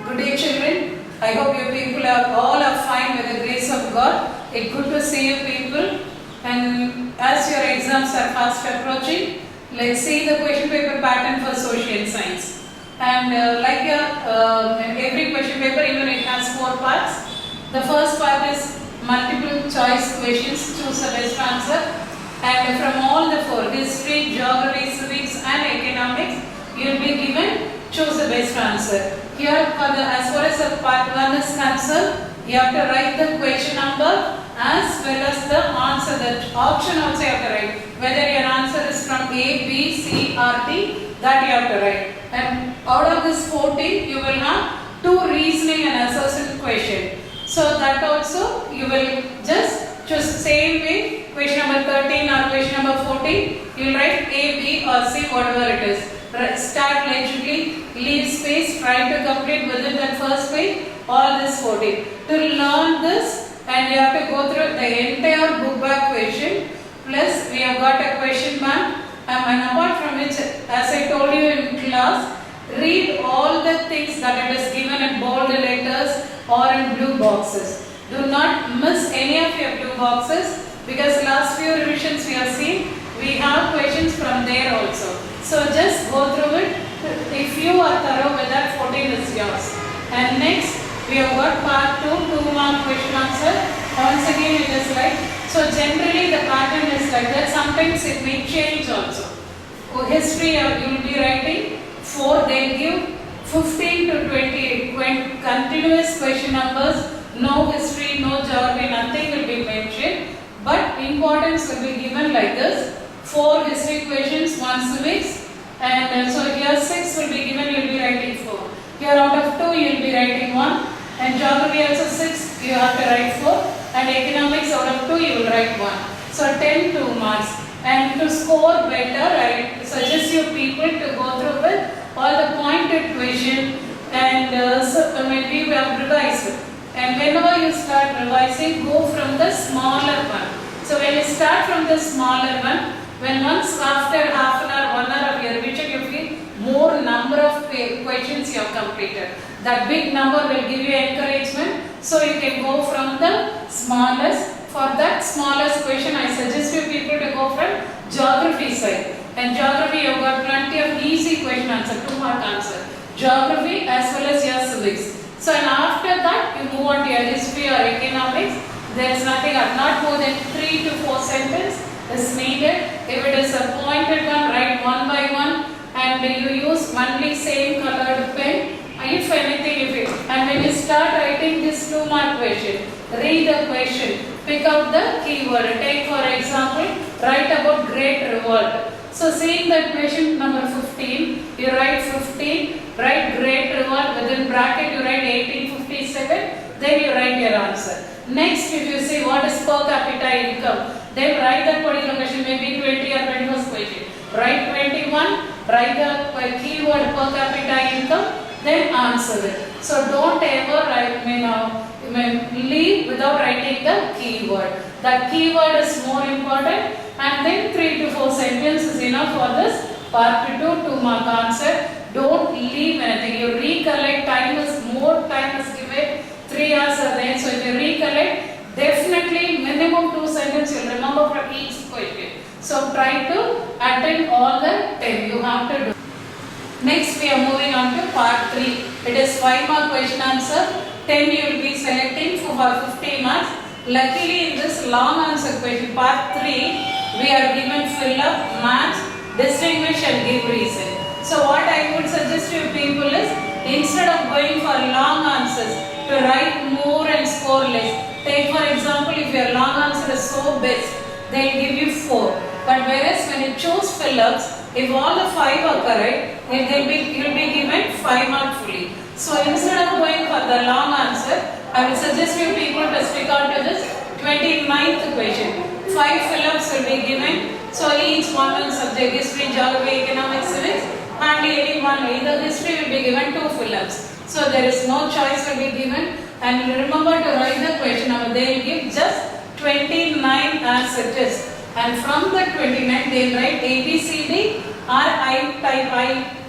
Good day, children. I hope you people are all fine with the grace of God. It's good to see you people. And as your exams are fast approaching, let's see the question paper pattern for social science. And every question paper, even it has 4 parts. The first part is multiple choice questions, choose the best answer. And from all the 4, history, geography, civics and economics, you will be given choose the best answer. Here, as far as the part 1 is concerned, you have to write the question number as well as the answer. The option also you have to write. Whether your answer is from A, B, C or D, that you have to write. And out of this 14, you will have 2 reasoning and assessment question. So that also you will just choose same way. Question number 13 or question number 14, you will write A, B or C, whatever it is. Start legibly, leave space, try to complete within that first page all this 14. To learn this, and you have to go through the entire book back question, plus we have got a question bank, and apart from which, as I told you in class, read all the things that it is given in bold letters or in blue boxes. Do not miss any of your blue boxes, because last few revisions we have seen, we have questions from there also. So just go through it. If you are thorough with that, 14 is yours. And next, we have got part 2, 2-mark question answer. Once again it is like, so generally the pattern is like that. Sometimes it may change also. For history you will be writing 4, they give 15 to 20 continuous question numbers. No history, no geography, nothing will be mentioned. But importance will be given like this. 4 history questions, 1 civics, and so here 6 will be given, you will be writing 4. Here out of 2 you will be writing 1, and geography also 6 you have to write 4, and economics out of 2 you will write 1. So 10 2 marks. And to score better, I suggest you people to go through with all the pointed question, and maybe we have revised. And whenever you start revising, go from the smaller one. So when you start from the smaller one, when once after half an hour, 1 hour of your revision, you feel more number of questions you have completed. That big number will give you encouragement. So you can go from the smallest. For that smallest question, I suggest you people to go from geography side. And geography, you have got plenty of easy question answer, 2-mark answer. Geography as well as your civics. So and after that, you move on to your history or economics. There is nothing, not more than 3 to 4 sentences is needed. If it is a pointed one, write 1 by 1, and you use only same colored pen. If anything, and when you start writing this 2-mark question, read the question, pick out the keyword. Take for example, write about Great Revolt. So seeing that question number 15, you write 15, write Great Revolt, within bracket you write 1857, then you write your answer. Next, if you say what is per capita income, then write that particular question, maybe 20 or 21st question. Write 21, write the keyword per capita income, then answer it. So don't ever leave without writing the keyword. That keyword is more important, and then 3 to 4 sentences is enough for this part 2, 2-mark answer. Don't leave anything. You recollect, more time is given, 3 hours are there. So if you recollect, definitely minimum 2 sentences you will remember from each question. So try to attend all the 10 you have to do. Next we are moving on to part 3. It is 5-mark question answer. 10 you will be selecting for 50 marks. Luckily in this long answer question part 3, we are given fill up, match, distinguish and give reason. So what I would suggest to you people is, instead of going for long answers, to write more and score less. Take for example, if your long answer is so best, they will give you 4. But whereas when you choose fill-ups, if all the 5 are correct, you will be given 5 marks fully. So instead of going for the long answer, I will suggest you people to stick out to this 29th question. 5 fill-ups will be given. So each one subject, history, geography, economics, civics, and any one, either history will be given 2 fill-ups. So there is no choice will be given. And remember to write the question number. They will give just 29 as it is. And from the 29 they will write A, B, C, D I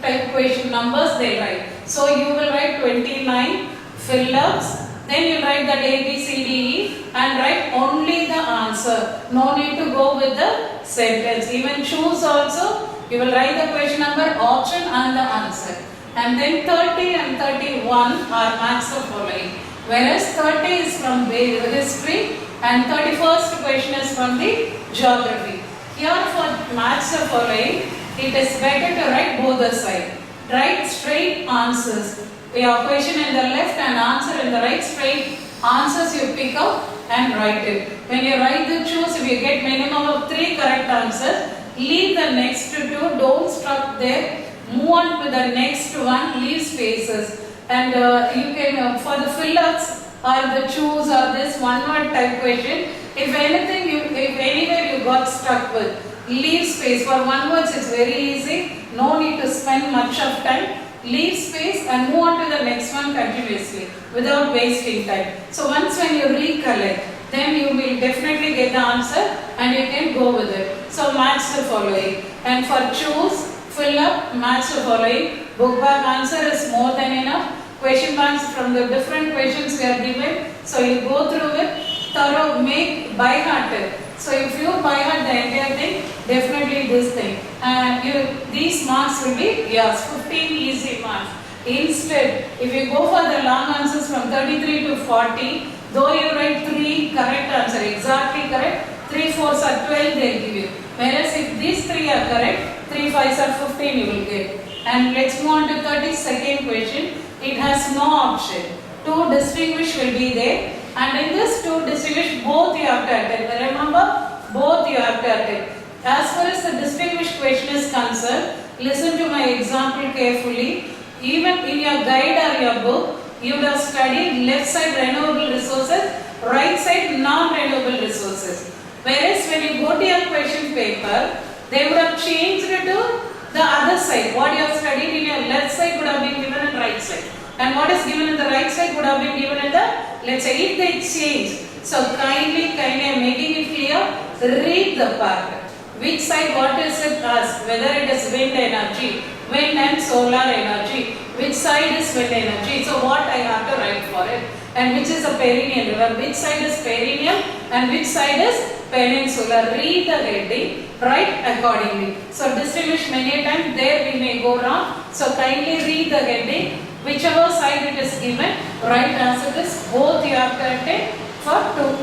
type question numbers they write. So you will write 29 fill-ups. Then you write that A, B, C, D, E and write only the answer. No need to go with the sentence. Even choose also, you will write the question number, option and the answer. And then 30 and 31 are match the following. Whereas 30 is from history and 31st question is from the geography. Here for match the following, it is better to write both the sides. Write straight answers. Your question in the left and answer in the right, straight answers you pick up and write it. When you write the choose, if you get minimum of 3 correct answers, leave the next 2, don't stop there, move on to the next one, leave spaces. And you can, for the fill-ups or the choose or this one word type question, if anything, if anywhere you got stuck with, leave space. For one words it's very easy, no need to spend much of time. Leave space and move on to the next one continuously without wasting time. So once when you recollect, then you will definitely get the answer and you can go with it. So match the following. And for choose, fill up, match the following. Book back answer is more than enough. Question banks from the different questions we are given. So you go through it, thorough, make by heart it. So if you by heart the entire thing, definitely this thing. And these marks will be yours, 15 easy marks. Instead, if you go for the long answers from 33 to 40, though you write 3 correct answer, exactly correct, 3 4s are 12 they will give you. Whereas if these 3 are correct, 3 5s are 15 you will get. And let's move on to 32nd question. It has no option. 2 distinguish will be there. And in this 2 distinguish, both you have to attempt. Remember, both you have to attempt. As far as the distinguished question is concerned, listen to my example carefully. Even in your guide or your book, you would have studied left side renewable resources, right side non-renewable resources. Whereas when you go to your question paper, they would have changed it to the other side. What you have studied in your left side would have been given in right side. And what is given in the right side would have been given in the left side. If they change, so kindly I'm making it clear, read the part. Which side, what is it asked? Whether it is wind energy, wind and solar energy. Which side is wind energy? So what I have to write for it? And which is a perennial river? Which side is perennial and which side is peninsular? Read the heading, write accordingly. So distinguish many times, there we may go wrong. So kindly read the heading. Whichever side it is given, write answer this. Both you have to take for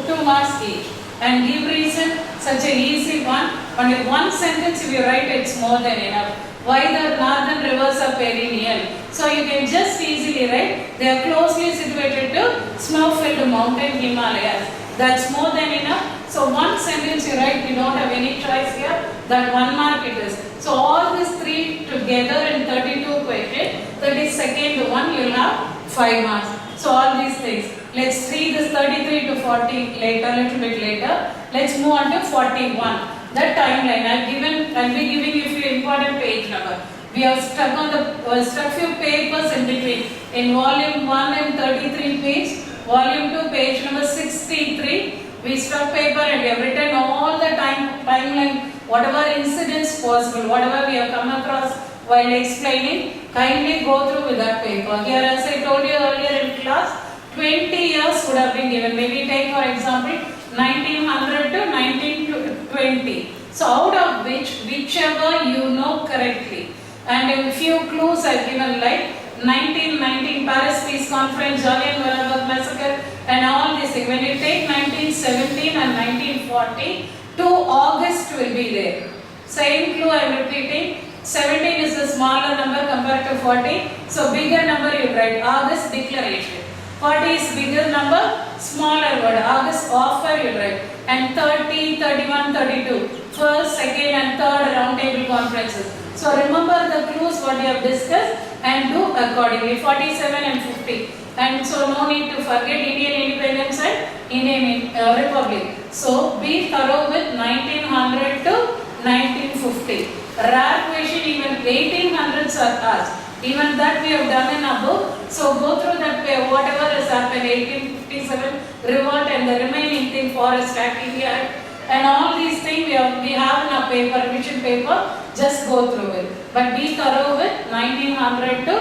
2 marks each. And give reason, such a easy one. Only one sentence if you write, it's more than enough. Why the northern rivers are perennial? So you can just easily write, they are closely situated to snow-filled mountain Himalayas. That's more than enough. So one sentence you write, you don't have any choice here. That 1 mark it is. So all these 3 together in 32 questions, 32nd one you will have 5 marks. So all these things. Let's see this 33 to 40 later, little bit later. Let's move on to 41. That timeline I'll be giving you few important page number. We have stuck few papers in between. In volume 1 and 33 page, volume 2 page number 63. We stuck paper and we have written all the timeline, whatever incidents possible, whatever we have come across while explaining, kindly go through with that paper. Here as I told you earlier in class, 20 years would have been given. Maybe take for example 1900 to 1920. So out of whichever you know correctly. And a few clues I have given like 1919 Paris Peace Conference, Jallianwala Bagh Massacre and all these things. When you take 1917 and 1940, 2 August will be there. Same clue I am repeating. 17 is a smaller number compared to 40. So bigger number you write, August declaration. 40 is bigger number, smaller word, August offer you write. And 30, 31, 32, first, second and third round table conferences. So remember the clues what you have discussed and do accordingly. 47 and 50. And so no need to forget Indian independence and Indian Republic. So be thorough with 1900 to 1950. Rare question even 1800s are asked. Even that we have done in our book. So go through that way, whatever has happened, 1857 revolt and the remaining thing, Forest Act, India Act, and all these things we have in our paper, revision paper. Just go through it. But be thorough with 1900 to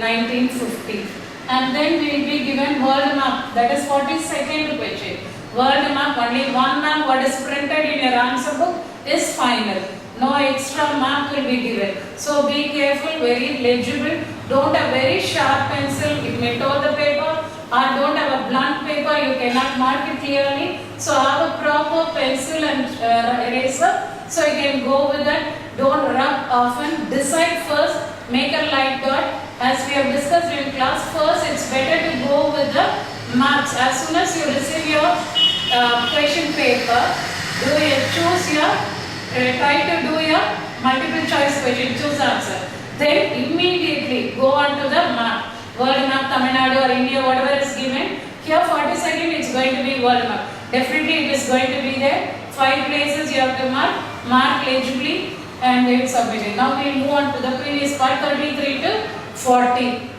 1950. And then we will be given world map. That is 42nd question. World map, only one map what is printed in your answer book is final. No extra map will be given. So be careful, very legible. Don't have very sharp pencil, it may tear the paper, or don't have a blunt paper, you cannot mark it clearly. So have a proper pencil and eraser, so you can go with that. Don't rub often, decide first, make a light dot. As we have discussed in class, first it's better to go with the marks. As soon as you receive your question paper, try to do your multiple choice question, choose answer. Then immediately go on to the map. World map, Tamil Nadu or India, whatever is given. Here 42nd it's going to be world map. Definitely it is going to be there. 5 places you have to mark legibly and then submit it. Now we move on to the previous part, 33 to 40.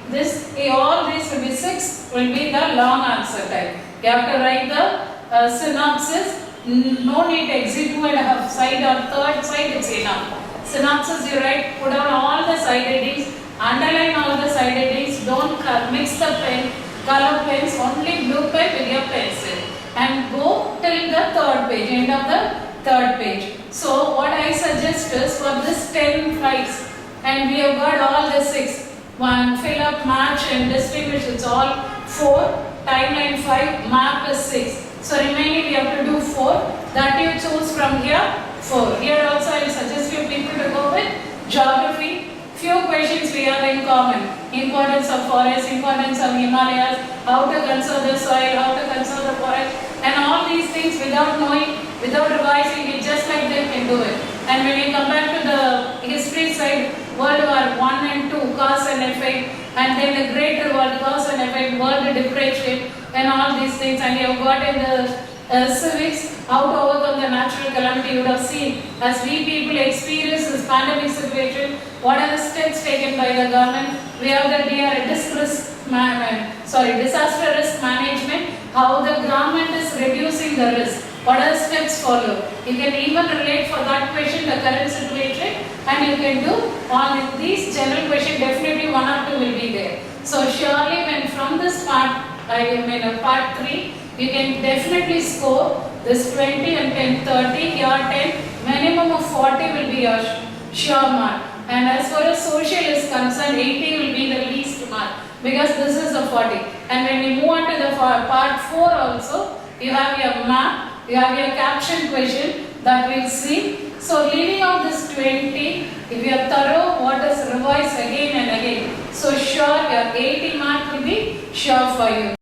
All these will be 6 will be the long answer type. You have to write the synopsis. No need to exit 2.5 side or third side, it's enough. Synopsis you write, put down all the side headings, underline all the side headings, don't mix the pen, color pens, only blue pen with your pencil. And go till the third page, end of the third page. So what I suggest is for this 10 flights, and we have got all the 6. One, fill up, match and distinguish, it's all 4. Timeline 5, map is 6. So remaining we have to do 4. That you choose from here, 4. Here also I will suggest you people to go with geography. Few questions we have in common. Importance of forest, importance of Himalayas, how to conserve the soil, how to conserve the forest, and all these things without knowing, without revising it, just like they can do it. And when you come back to the history side, World War I and II, cause and effect, and then the Great Revolt, cause and effect, world depression, and all these things, and you have got in the civics, how to overcome the natural calamity. You would have seen, as we people experience this pandemic situation, what are the steps taken by the government. We have the disaster risk management, how the government is reducing the risk. What are the steps followed? You can even relate for that question the current situation, and you can do all these general questions. Definitely 1 or 2 will be there. So surely when from this part, part 3, you can definitely score this 20 and 10, 30, your 10, minimum of 40 will be your sure mark. And as far as social is concerned, 80 will be the least mark, because this is the 40. And when we move on to the part 4 also, you have your map, you have your caption question that we'll see. So leaving out this 20, if you are thorough, what is revised again and again. So sure your 80 mark will be sure for you.